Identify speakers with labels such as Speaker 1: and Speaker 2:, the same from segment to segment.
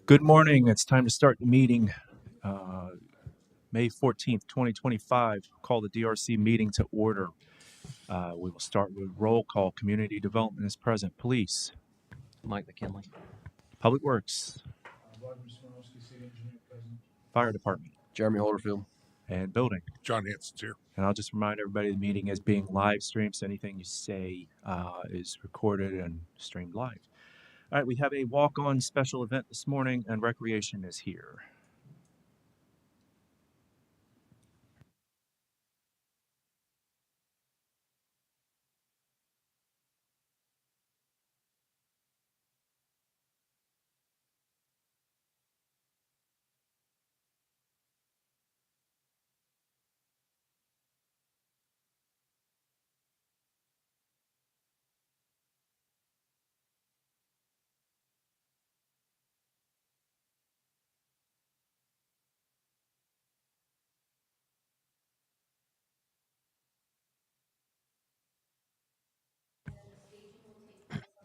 Speaker 1: Good morning. It's time to start the meeting. May 14th, 2025. Call the DRC meeting to order. We will start with roll call. Community Development is present. Police.
Speaker 2: Mike McKinley.
Speaker 1: Public Works. Fire Department.
Speaker 3: Jeremy Holderfield.
Speaker 1: And Building.
Speaker 4: John Hanson's here.
Speaker 1: And I'll just remind everybody the meeting is being live streamed, so anything you say is recorded and streamed live. All right, we have a walk-on special event this morning, and Recreation is here.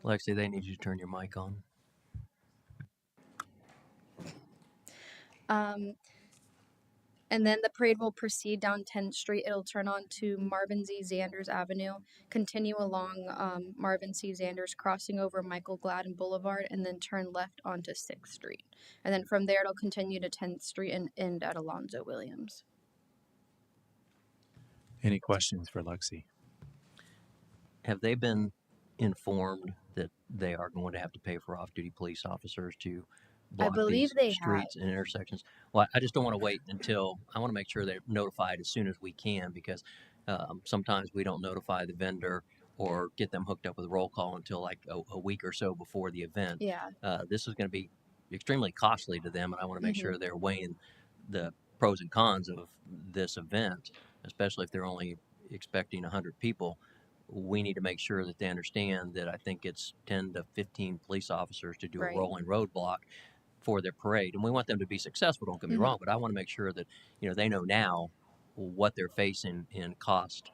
Speaker 2: Lexi, they need you to turn your mic on.
Speaker 5: And then the parade will proceed down 10th Street. It'll turn on to Marvin Z. Zanders Avenue, continue along Marvin C. Zanders, crossing over Michael Gladden Boulevard, and then turn left onto 6th Street. And then from there, it'll continue to 10th Street and end at Alonzo Williams.
Speaker 1: Any questions for Lexi?
Speaker 2: Have they been informed that they are going to have to pay for off-duty police officers to block
Speaker 5: believe
Speaker 2: these
Speaker 5: they
Speaker 2: streets and intersections? Well, I just don't want to wait until, I want to make sure they're notified as soon as we can, because sometimes we don't notify the vendor or get them hooked up with roll call until like a week or so before the event.
Speaker 5: Yeah.
Speaker 2: This is going to be extremely costly to them, and I want to make sure they're weighing the pros and cons of this event, especially if they're only expecting 100 people. We need to make sure that they understand that I think it's 10 to 15 police officers to do
Speaker 5: Right.
Speaker 2: a rolling roadblock for their parade. And we want them to be successful, don't get me wrong, but I want to make sure that, they know now what they're facing in cost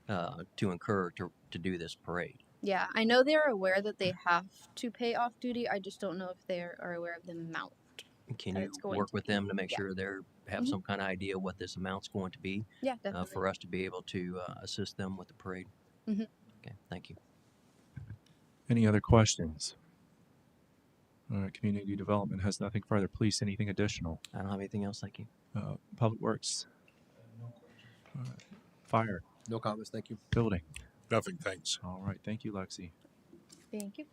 Speaker 2: to incur to do this parade.
Speaker 5: Yeah, I know they're aware that they have to pay off duty. I just don't know if they are aware of the amount.
Speaker 2: Can
Speaker 5: that
Speaker 2: you
Speaker 5: it's going
Speaker 2: work
Speaker 5: to
Speaker 2: with
Speaker 5: be.
Speaker 2: them to make
Speaker 5: Yeah.
Speaker 2: sure they have some kind of idea what this amount's going to be
Speaker 5: Yeah, definitely.
Speaker 2: for us to be able to assist them with the parade? Okay, thank you.
Speaker 1: Any other questions? All right, Community Development has nothing further. Police, anything additional?
Speaker 2: I don't have anything else, thank you.
Speaker 1: Public Works? No questions. Fire?
Speaker 3: No comments, thank you.
Speaker 1: Building?
Speaker 4: Nothing, thanks.
Speaker 1: All right, thank you, Lexi.
Speaker 5: Thank you.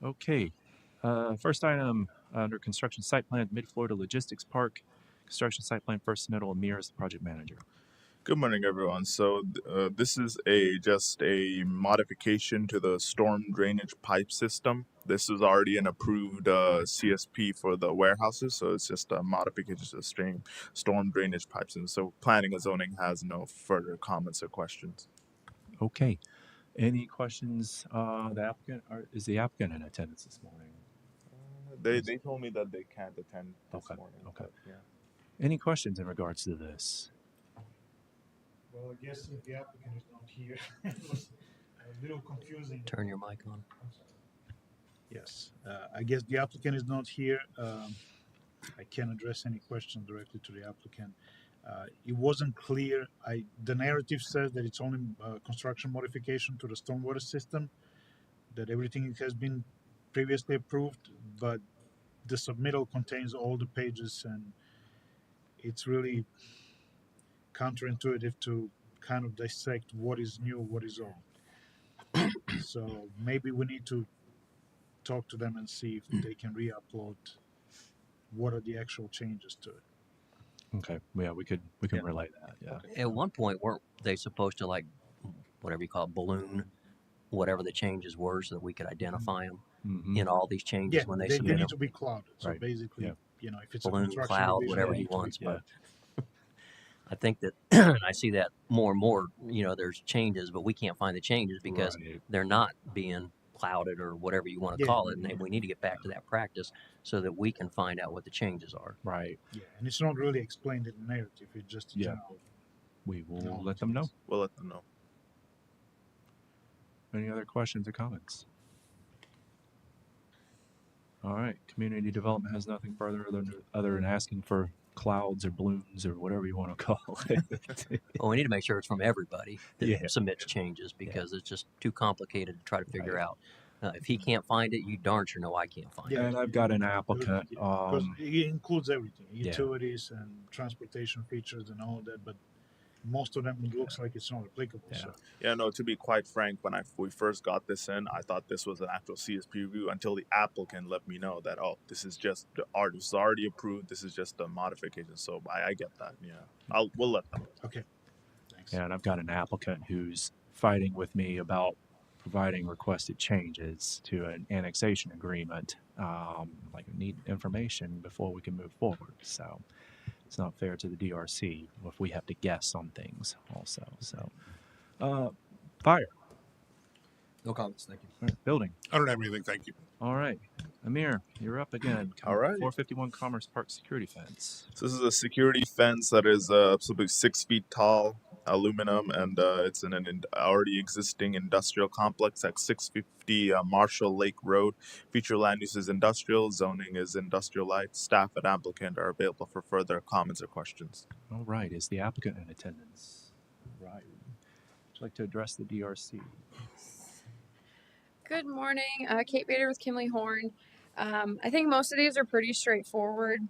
Speaker 1: Okay, first item under construction site plan, Mid-Florida Logistics Park. Construction site plan first submittal, Amir is the project manager.
Speaker 6: Good morning, everyone. So this is just a modification to the storm drainage pipe system. This is already an approved CSP for the warehouses, so it's just a modification to the storm drainage pipes. And so planning and zoning has no further comments or questions.
Speaker 1: Okay, any questions? Is the applicant in attendance this morning?
Speaker 6: They told me that they can't attend this morning.
Speaker 1: Okay.
Speaker 6: But, yeah.
Speaker 1: Any questions in regards to this?
Speaker 7: Well, I guess if the applicant is not here, it was a little confusing.
Speaker 2: Turn your mic on.
Speaker 7: Yes, I guess the applicant is not here. I can't address any questions directly to the applicant. It wasn't clear. The narrative says that it's only construction modification to the stormwater system, that everything has been previously approved, but the submittal contains all the pages, and it's really counterintuitive to kind of dissect what is new, what is old. So maybe we need to talk to them and see if they can re-upload what are the actual changes to it.
Speaker 1: Okay, yeah, we can relay that. Yeah.
Speaker 2: At one point, weren't they supposed to, like, whatever you call it, balloon whatever the changes were so that we could identify them in all these changes
Speaker 7: Yeah,
Speaker 2: when they
Speaker 7: they
Speaker 2: submit
Speaker 7: need
Speaker 2: them?
Speaker 7: to be clouded. So
Speaker 1: Right.
Speaker 7: basically,
Speaker 1: Yeah.
Speaker 7: if it's
Speaker 2: Balloon,
Speaker 7: a construction
Speaker 2: cloud,
Speaker 7: division,
Speaker 2: whatever
Speaker 7: they
Speaker 2: he
Speaker 7: need to be-
Speaker 2: wants,
Speaker 1: yeah.
Speaker 2: but I think that I see that more and more, there's changes, but we can't find the changes because
Speaker 1: Right.
Speaker 2: they're not being clouded or whatever you want to
Speaker 7: Yeah.
Speaker 2: call it. And we need to get back to that practice so that we can find out what the changes are.
Speaker 1: Right.
Speaker 7: Yeah, and it's not really explained in the narrative. It's just a
Speaker 1: Yeah.
Speaker 7: general.
Speaker 1: We will
Speaker 7: No,
Speaker 1: let them know.
Speaker 6: We'll let them know.
Speaker 1: Any other questions or comments? All right. Community development has nothing further other than asking for clouds or balloons or whatever you want to call it.
Speaker 2: Well, we need to make sure it's from everybody that
Speaker 1: Yeah.
Speaker 2: submits changes because it's just too complicated to try to figure
Speaker 1: Right.
Speaker 2: out. If he can't find it, you darn sure know I can't find
Speaker 7: Yeah.
Speaker 2: it.
Speaker 1: And I've got an applicant.
Speaker 7: Because it includes everything,
Speaker 1: yeah.
Speaker 7: utilities and transportation features and all that, but most of them it looks like it's not applicable.
Speaker 1: Yeah.
Speaker 7: So
Speaker 6: Yeah, no, to be quite frank, when we first got this in, I thought this was an actual CSP review until the applicant let me know that, oh, this is just the art. This is already approved. This is just a modification. So I get that. Yeah. We'll let them.
Speaker 7: okay, thanks.
Speaker 1: And I've got an applicant who's fighting with me about providing requested changes to an annexation agreement. Like, we need information before we can move forward. So it's not fair to the DRC if we have to guess on things also. So, fire,
Speaker 3: No comments, thank you.
Speaker 1: all right, building.
Speaker 4: I don't have anything. Thank you.
Speaker 1: All right, Amir, you're up again.
Speaker 6: All right.
Speaker 1: 451 Commerce Park security fence.
Speaker 6: So this is a security fence that is about 6 feet tall, aluminum, and it's in an already existing industrial complex at 650 Marshall Lake Road. Future land use is industrial, zoning is industrial light. Staff and applicant are available for further comments or questions.
Speaker 1: All right, is the applicant in attendance? All right. Would you like to address the DRC?
Speaker 8: Good morning, Kate Bader with Kimley Horn. I think most of these are pretty straightforward.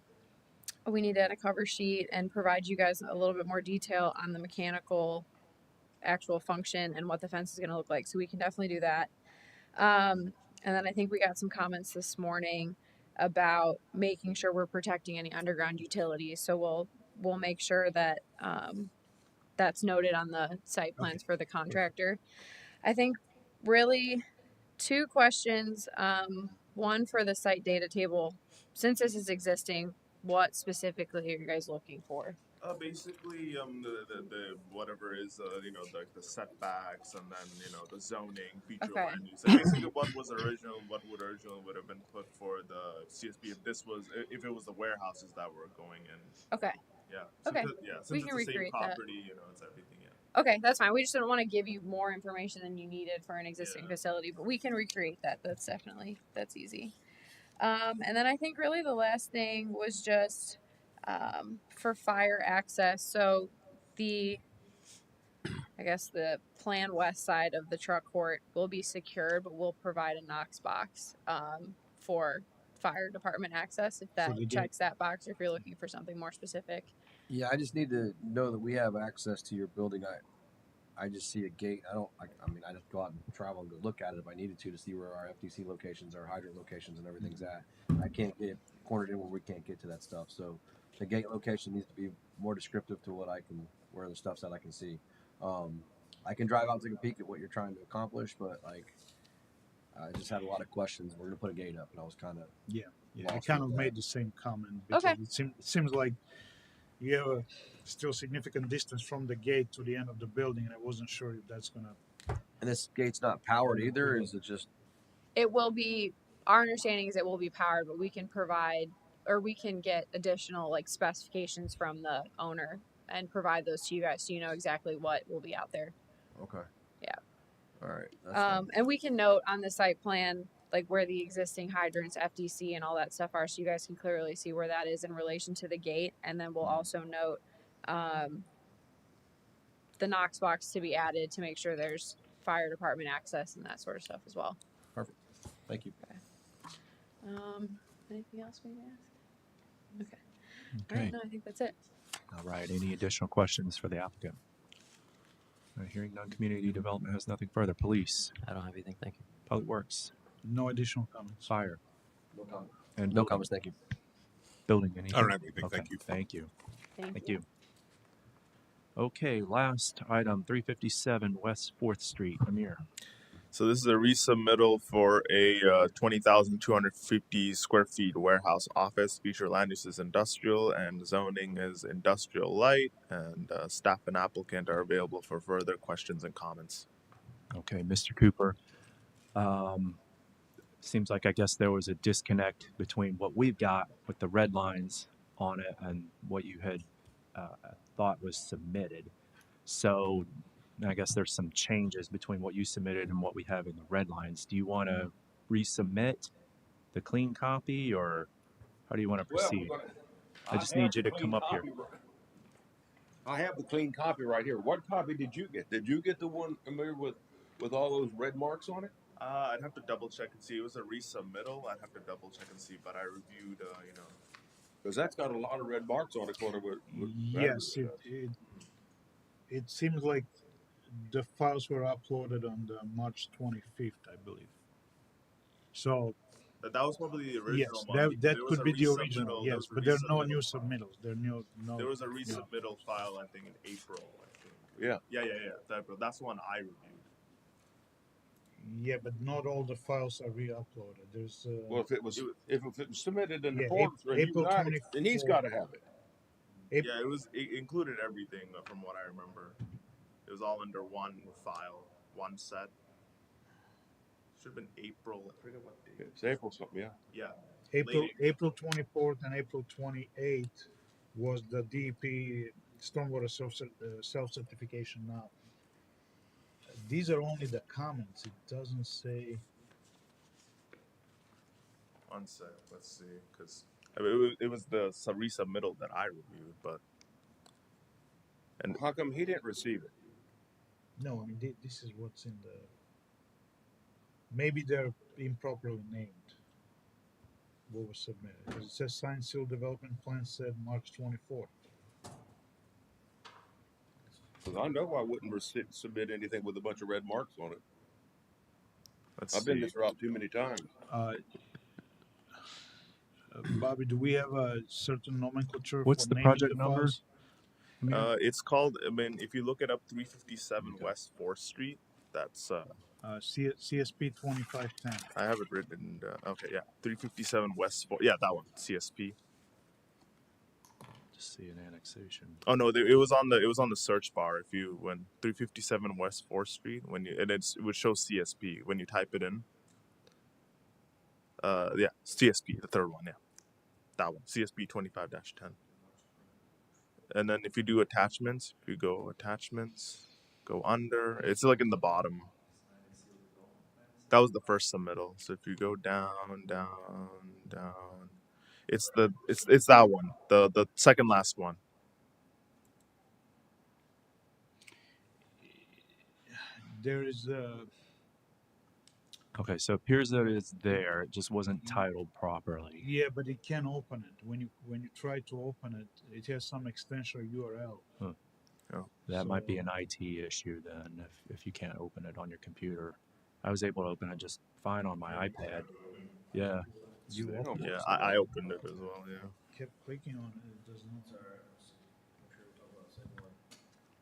Speaker 8: We need to add a cover sheet and provide you guys a little bit more detail on the mechanical actual function and what the fence is going to look like. So we can definitely do that. And then I think we got some comments this morning about making sure we're protecting any underground utilities. So we'll make sure that that's noted on the site plans for the contractor. I think really 2 questions. One for the site data table. Since this is existing, what specifically are you guys looking for?
Speaker 6: Basically, the whatever is the setbacks and then the zoning feature
Speaker 8: Okay.
Speaker 6: land use. So basically, what would originally would have been put for the CSP if it was the warehouses that were going in.
Speaker 8: Okay.
Speaker 6: Yeah.
Speaker 8: Okay.
Speaker 6: Since
Speaker 8: We
Speaker 6: it's
Speaker 8: can
Speaker 6: the same
Speaker 8: recreate that.
Speaker 6: property, it's everything. Yeah.
Speaker 8: Okay, that's fine. We just didn't want to give you more information than you needed for an existing
Speaker 6: Yeah.
Speaker 8: facility, but we can recreate that. That's easy. And then I think really the last thing was just for fire access. So I guess the plan west side of the truck court will be secured, but we'll provide a Knox box for fire department access if that
Speaker 7: the gate.
Speaker 8: checks that box or if you're looking for something more specific.
Speaker 3: Yeah, I just need to know that we have access to your building. I just see a gate. I mean, I just go out and travel and go look at it if I needed to see where our FTC locations, our hydrant locations, and everything's at. I can't get cornered in where we can't get to that stuff. So the gate location needs to be more descriptive to where the stuff's at I can see. I can drive out and take a peek at what you're trying to accomplish, but I just had a lot of questions. We're gonna put a gate up, and I was kind of
Speaker 7: Yeah, I
Speaker 3: lost
Speaker 7: kind
Speaker 3: with
Speaker 7: of
Speaker 3: that.
Speaker 7: made the same comment because
Speaker 8: Okay.
Speaker 7: it seems like you have a still significant distance from the gate to the end of the building, and I wasn't sure if that's gonna.
Speaker 3: And this gate's not powered either. Is it just
Speaker 8: It will be, our understanding is it will be powered, but we can provide or we can get additional like specifications from the owner and provide those to you guys so you know exactly what will be out there.
Speaker 3: okay?
Speaker 8: Yeah.
Speaker 3: All right. That's fine.
Speaker 8: And we can note on the site plan like where the existing hydrants, FDC, and all that stuff are, so you guys can clearly see where that is in relation to the gate. And then we'll also note the Knox box to be added to make sure there's fire department access and that sort of stuff as well.
Speaker 3: Perfect. Thank you.
Speaker 8: Anything else we asked? Okay. All
Speaker 1: Okay.
Speaker 8: right, no, I think that's it.
Speaker 1: All right. Any additional questions for the applicant? All right, hearing none, community development has nothing further. Police,
Speaker 2: I don't have anything. Thank you.
Speaker 1: public works,
Speaker 7: No additional comments.
Speaker 1: fire,
Speaker 3: No comment.
Speaker 1: and
Speaker 3: No
Speaker 1: building.
Speaker 3: comments. Thank you.
Speaker 1: Building. Anything?
Speaker 4: I don't have anything.
Speaker 1: Okay,
Speaker 4: Thank you.
Speaker 1: Thank you.
Speaker 8: Thank
Speaker 1: you. Okay, last item, 357 West 4th Street. Amir.
Speaker 6: So this is a resubmittal for a 20,250 square feet warehouse office. Future land use is industrial and zoning is industrial light. And staff and applicant are available for further questions and comments.
Speaker 1: Okay, Mr. Cooper. Seems like I guess there was a disconnect between what we've got with the red lines on it and what you had thought was submitted. So I guess there's some changes between what you submitted and what we have in the red lines. Do you want to resubmit the clean copy, or how do you want to
Speaker 3: Well,
Speaker 1: proceed? I just need you to come up here.
Speaker 3: I have the clean copy right here. What copy did you get? Did you get the one, Amir, with all those red marks on it?
Speaker 6: I'd have to double check and see. It was a resubmittal. I'd have to double check and see, but I reviewed,
Speaker 3: Because that's got a lot of red marks on it.
Speaker 7: Yes, it seems like the files were uploaded on the March 25th, I believe. So
Speaker 6: that was probably the
Speaker 7: yes,
Speaker 6: original one.
Speaker 7: that
Speaker 6: There was
Speaker 7: could
Speaker 6: a
Speaker 7: be the original.
Speaker 6: resubmittal.
Speaker 7: Yes, but there are no new submittals. There are no.
Speaker 6: There was a resubmittal file, I think, in April. I think.
Speaker 3: Yeah.
Speaker 6: April. That's the one I reviewed.
Speaker 7: Yeah, but not all the files are re-uploaded. There's
Speaker 3: Well, if it was submitted in the
Speaker 7: Yeah,
Speaker 3: form for
Speaker 7: April
Speaker 3: you guys, then he's
Speaker 7: 24th.
Speaker 3: got to have it.
Speaker 6: Yeah, it included everything from what I remember. It was all under one file, one set. Should have been April. I forget what date.
Speaker 3: It's April something, yeah.
Speaker 6: Yeah.
Speaker 7: April 24th and April 28th was the DEP stormwater self-certification. Now, these are only the comments. It doesn't say.
Speaker 6: One sec. Let's see, because it was the resubmittal that I reviewed, but.
Speaker 3: And how come he didn't receive it?
Speaker 7: No, I mean this is what's in the. Maybe they're improperly named. What was submitted? Because it says signed seal development plan said March 24th.
Speaker 3: Because I know I wouldn't submit anything with a bunch of red marks on it.
Speaker 6: Let's
Speaker 3: I've been this route too many times.
Speaker 7: Bobby, do we have a certain nomenclature?
Speaker 1: What's
Speaker 7: for
Speaker 1: the
Speaker 7: naming
Speaker 1: project
Speaker 7: the
Speaker 1: number?
Speaker 7: files?
Speaker 6: It's called. I mean, if you look it up, 357 West 4th Street. That's.
Speaker 7: CSP 2510.
Speaker 6: I have it written. Okay, yeah, 357 West 4th. Yeah, that one. CSP.
Speaker 1: Just see an annexation.
Speaker 6: Oh no, it was on the search bar. If you went 357 West 4th Street, it would show CSP when you type it in. Yeah, CSP, the third one, yeah, that one, CSP 25-10. And then if you do attachments, if you go attachments, go under, it's like in the bottom. That was the first submittal. So if you go down, it's that one, the second last one.
Speaker 7: There is
Speaker 1: Okay, so it appears that it's there. It just wasn't titled properly.
Speaker 7: yeah, but it can open it. When you try to open it, it has some extension URL.
Speaker 1: Huh.
Speaker 6: Oh.
Speaker 1: That might be an IT issue then, if you can't open it on your computer. I was able to open it just fine on my iPad. Yeah.
Speaker 6: Yeah, I opened it as well. Yeah.
Speaker 7: Kept clicking on it. It does not.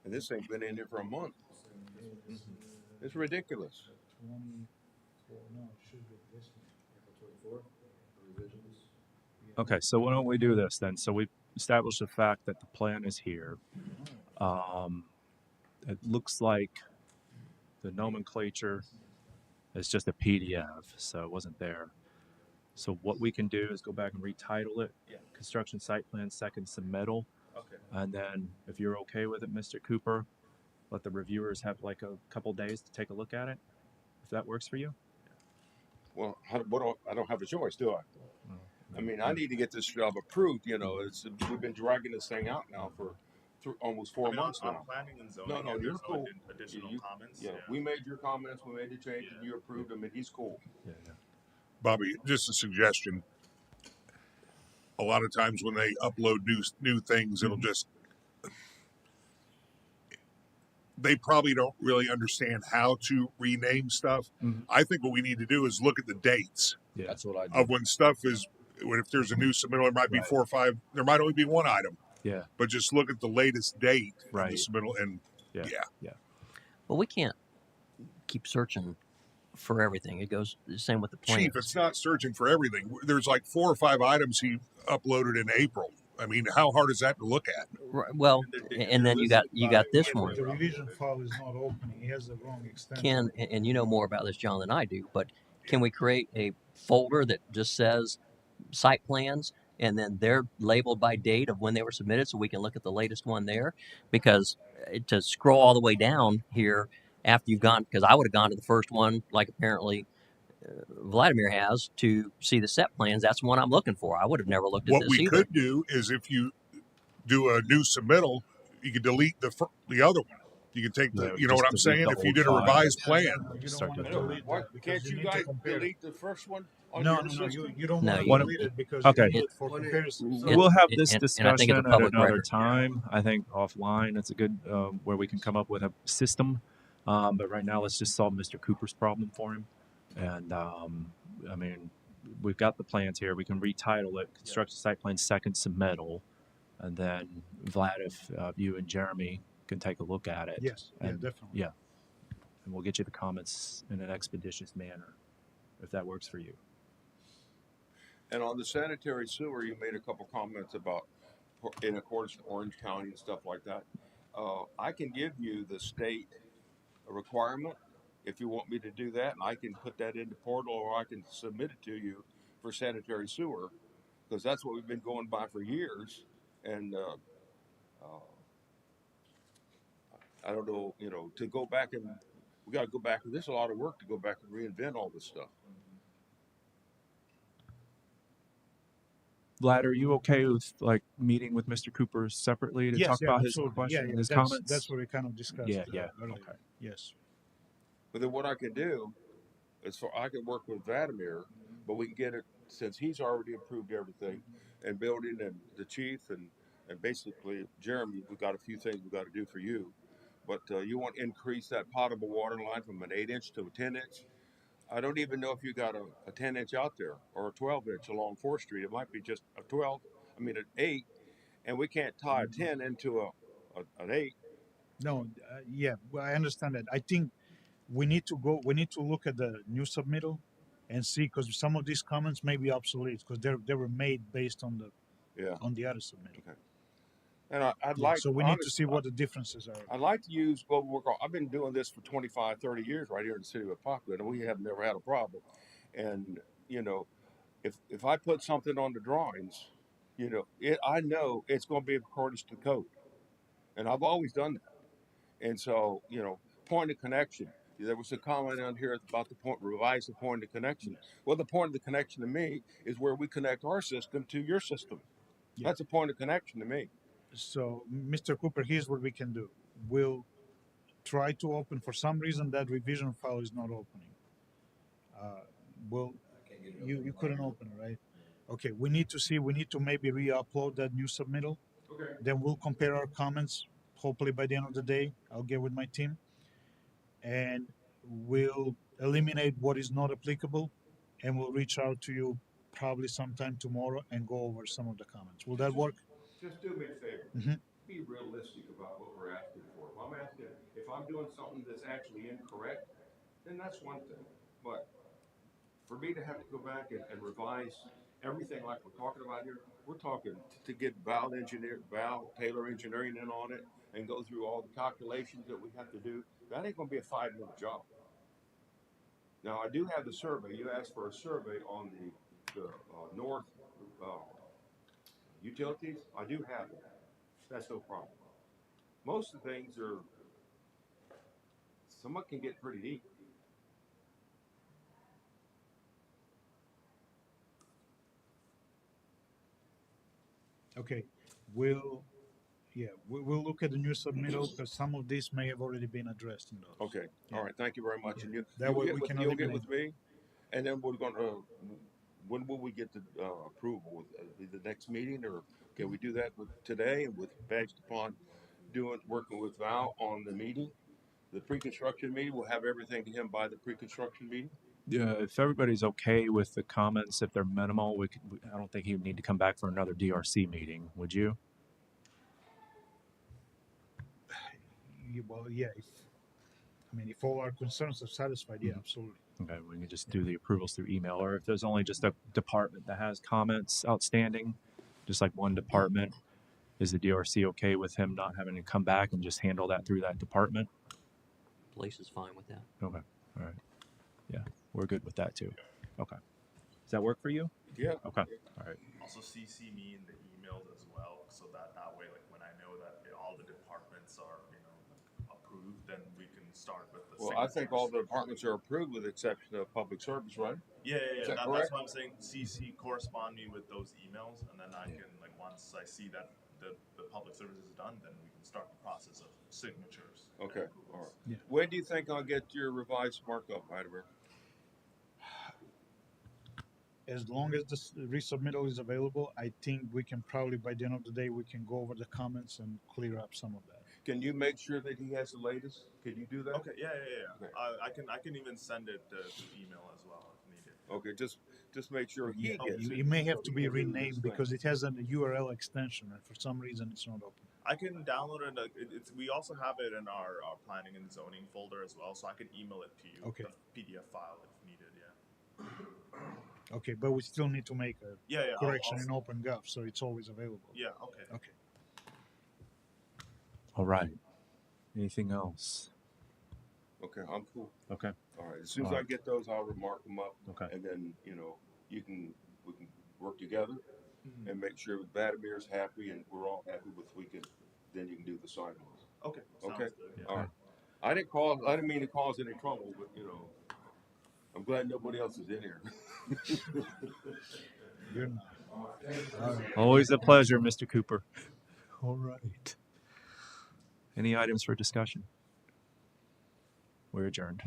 Speaker 3: And this thing's been in here for a month. It's ridiculous.
Speaker 7: 24. No, it should be this one.
Speaker 1: Okay, so why don't we do this then? So we've established the fact that the plan is here. It looks like the nomenclature is just a PDF, so it wasn't there. So what we can do is go back and retitle it.
Speaker 6: Yeah.
Speaker 1: Construction site plan second submittal.
Speaker 6: Okay.
Speaker 1: And then if you're okay with it, Mr. Cooper, let the reviewers have like a couple days to take a look at it, if that works for you.
Speaker 3: Well, I don't have a choice, do I? I mean, I need to get this job approved. We've been dragging this thing out now for almost 4 months now.
Speaker 6: I'm planning and zoning.
Speaker 3: No, you're cool.
Speaker 6: Additional comments.
Speaker 3: Yeah, we made your comments. We made the change, and you approved them, and he's cool.
Speaker 1: Yeah.
Speaker 4: Bobby, just a suggestion. A lot of times when they upload new things, it'll just they probably don't really understand how to rename stuff.
Speaker 1: Mm-hmm.
Speaker 4: I think what we need to do is look at the dates
Speaker 1: Yeah.
Speaker 3: That's what I do.
Speaker 4: of when stuff is. If there's a new submittal, there might be 4 or 5. There might only be one item.
Speaker 1: Yeah.
Speaker 4: But just look at the latest date of
Speaker 1: Right.
Speaker 4: the submittal, and
Speaker 1: Yeah.
Speaker 2: But we can't keep searching for everything. It goes the same with the plans.
Speaker 4: Chief, it's not searching for everything. There's like 4 or 5 items he uploaded in April. I mean, how hard is that to look at?
Speaker 2: Right, well, and then you got this one,
Speaker 7: The revision file is not opening. He has the wrong extension.
Speaker 2: Ken, and you know more about this, John, than I do. But can we create a folder that just says site plans, and then they're labeled by date of when they were submitted, so we can look at the latest one there? Because to scroll all the way down here after you've gone, because I would have gone to the first one, like apparently Vladimir has to see the set plans. That's one I'm looking for. I would have never looked at
Speaker 4: What
Speaker 2: this
Speaker 4: we
Speaker 2: either.
Speaker 4: could do is if you do a new submittal, you could delete the other one. You can take
Speaker 1: Yeah,
Speaker 4: the,
Speaker 1: we
Speaker 4: you know
Speaker 1: just
Speaker 4: what I'm
Speaker 1: delete
Speaker 4: saying?
Speaker 1: the
Speaker 4: If you
Speaker 1: old
Speaker 4: did a
Speaker 1: file.
Speaker 4: revised plan,
Speaker 7: You don't
Speaker 1: Start
Speaker 7: want to
Speaker 1: doing that.
Speaker 7: delete
Speaker 3: Why
Speaker 7: that because
Speaker 3: can't
Speaker 7: you
Speaker 3: you
Speaker 7: need to
Speaker 3: guys
Speaker 7: compare.
Speaker 3: delete the first one on
Speaker 7: No,
Speaker 3: your
Speaker 7: no, no.
Speaker 3: system?
Speaker 7: You don't
Speaker 2: No,
Speaker 7: want to
Speaker 2: you
Speaker 7: delete
Speaker 2: don't.
Speaker 7: it because
Speaker 1: Okay.
Speaker 7: you need
Speaker 2: It,
Speaker 7: it for
Speaker 3: When it-
Speaker 7: comparison. So
Speaker 2: it,
Speaker 1: We'll have
Speaker 2: it-
Speaker 1: this
Speaker 2: and I
Speaker 1: discussion
Speaker 2: think it's a
Speaker 1: at
Speaker 2: public
Speaker 1: another
Speaker 2: record.
Speaker 1: time. I think offline, it's a good where we can come up with a system. But right now, let's just solve Mr. Cooper's problem for him. And I mean, we've got the plans here. We can retitle it "Construction Site Plan Second Submittal," and then Vlad, if you and Jeremy can take a look at it.
Speaker 7: yes, yeah,
Speaker 1: And
Speaker 7: definitely.
Speaker 1: yeah, and we'll get you the comments in an expeditious manner, if that works for you.
Speaker 9: And on the sanitary sewer, you made a couple comments about in accordance with Orange County and stuff like that. I can give you the state requirement if you want me to do that, and I can put that in the portal, or I can submit it to you for sanitary sewer, because that's what we've been going by for years. And I don't know, to go back and we got to go back. There's a lot of work to go back and reinvent all this stuff.
Speaker 1: Vlad, are you okay with like meeting with Mr. Cooper separately to
Speaker 7: Yes,
Speaker 1: talk
Speaker 7: yeah,
Speaker 1: about his
Speaker 7: absolutely.
Speaker 1: question,
Speaker 7: Yeah,
Speaker 1: his
Speaker 7: that's
Speaker 1: comments?
Speaker 7: what we kind of discussed.
Speaker 1: Yeah.
Speaker 7: Earlier.
Speaker 1: Okay.
Speaker 7: Yes.
Speaker 9: But then what I can do is I can work with Vladimir, but we can get it since he's already approved everything, and building and the chief and basically Jeremy. We got a few things we got to do for you, but you want to increase that potable water line from an 8-inch to a 10-inch. I don't even know if you got a 10-inch out there or a 12-inch along 4th Street. It might be just a 12. I mean an 8, and we can't tie a 10 into an 8.
Speaker 7: No, yeah, well, I understand that. I think we need to go. We need to look at the new submittal and see because some of these comments may be obsolete because they were made based on
Speaker 9: Yeah.
Speaker 7: the other submittal.
Speaker 9: Okay. And I'd
Speaker 7: Yeah,
Speaker 9: like,
Speaker 7: so we need to see what the differences are.
Speaker 9: I'd like to use global work. I've been doing this for 25, 30 years right here in the city of Apopka, and we have never had a problem. And, if I put something on the drawings, I know it's going to be according to code. And I've always done that. And so, point of connection. There was a comment on here about the point, revise the point of connection. Well, the point of the connection to me is where we connect our system to your system.
Speaker 7: Yeah.
Speaker 9: That's a point of connection to me.
Speaker 7: So, Mr. Cooper, here's what we can do. We'll try to open. For some reason, that revision file is not opening. Well, you couldn't open it, right? Okay, we need to see. We need to maybe re-upload that new submittal.
Speaker 9: Okay.
Speaker 7: Then we'll compare our comments. Hopefully, by the end of the day, I'll get with my team, and we'll eliminate what is not applicable, and we'll reach out to you probably sometime tomorrow and go over some of the comments. Will that work?
Speaker 9: Just do me a favor.
Speaker 7: Mhm.
Speaker 9: Be realistic about what we're asking for. If I'm doing something that's actually incorrect, then that's one thing. But for me to have to go back and revise everything like we're talking about here, we're talking to get Val Taylor Engineering in on it and go through all the calculations that we have to do. That ain't going to be a 5-minute job. Now I do have the survey. You asked for a survey on the north utilities. I do have it. That's no problem. Most of the things are somewhat can get pretty deep.
Speaker 7: Okay, we'll we'll look at the new submittal because some of these may have already been addressed in those.
Speaker 9: Okay.
Speaker 7: Yeah.
Speaker 9: All right. Thank you very much.
Speaker 7: Yeah.
Speaker 9: And you,
Speaker 7: That
Speaker 9: you'll
Speaker 7: way
Speaker 9: get
Speaker 7: we
Speaker 9: with,
Speaker 7: can
Speaker 9: you'll get
Speaker 7: eliminate.
Speaker 9: with me, and then we're going to. When will we get the approval? Be the next meeting, or can we do that today? And based upon working with Val on the meeting, the pre-construction meeting, we'll have everything to him by the pre-construction meeting.
Speaker 1: Yeah, if everybody's okay with the comments, if they're minimal, I don't think he would need to come back for another DRC meeting, would you?
Speaker 7: Well, yeah. If all our concerns are satisfied, yeah, absolutely.
Speaker 1: Okay, we can just do the approvals through email, or if there's only just a department that has comments outstanding, just like one department, is the DRC okay with him not having to come back and just handle that through that department?
Speaker 2: Police is fine with that.
Speaker 1: Okay, all right. Yeah, we're good with that too. Okay. Does that work for you?
Speaker 9: Yeah.
Speaker 1: Okay, all right.
Speaker 6: Also CC me in the emails as well, so that way, like when I know that all the departments are, approved, then we can start with the
Speaker 9: Well, I think all the
Speaker 6: signatures.
Speaker 9: departments are approved with the exception of public service, right?
Speaker 6: Yeah,
Speaker 9: Is that
Speaker 6: that's
Speaker 9: correct?
Speaker 6: why I'm saying CC correspond me with those emails, and then I can, like, once I see that the public service is done, then we can start the process of signatures. and
Speaker 9: Okay,
Speaker 6: approvals.
Speaker 9: all right.
Speaker 7: Yeah.
Speaker 9: When do you think I'll get your revised markup, Vladimir?
Speaker 7: As long as the resubmittal is available, I think we can probably, by the end of the day, we can go over the comments and clear up some of that.
Speaker 9: Can you make sure that he has the latest? Can you do that?
Speaker 6: Okay, yeah.
Speaker 9: Okay.
Speaker 6: I can even send it to email as well if needed.
Speaker 9: Okay, just make sure he gets
Speaker 7: It
Speaker 9: it.
Speaker 7: may have
Speaker 9: so
Speaker 7: to
Speaker 9: he
Speaker 7: be
Speaker 9: can do his
Speaker 7: renamed
Speaker 9: thing.
Speaker 7: because it has a URL extension, and for some reason it's not open.
Speaker 6: I can download it. It's we also have it in our planning and zoning folder as well, so I can email it to you.
Speaker 7: Okay.
Speaker 6: The PDF file if needed. Yeah.
Speaker 7: Okay, but we still need to make a
Speaker 6: Yeah.
Speaker 7: correction in OpenGov, so it's always available.
Speaker 6: Yeah. Okay.
Speaker 7: Okay.
Speaker 1: All right. Anything else?
Speaker 9: Okay, I'm cool.
Speaker 1: Okay.
Speaker 9: All right. As soon as
Speaker 1: All
Speaker 9: I
Speaker 1: right.
Speaker 9: get those, I'll remark them up.
Speaker 1: Okay.
Speaker 9: And then, we can work together and make sure Vladimir's happy and we're all happy with then you can do the sign off.
Speaker 6: Okay. Sounds
Speaker 9: Okay.
Speaker 6: good. Yeah.
Speaker 9: All right. I didn't mean to cause any trouble, but I'm glad nobody else is in here.
Speaker 7: You're not. All right.
Speaker 1: Always a pleasure, Mr. Cooper. All right. Any items for discussion? We're adjourned.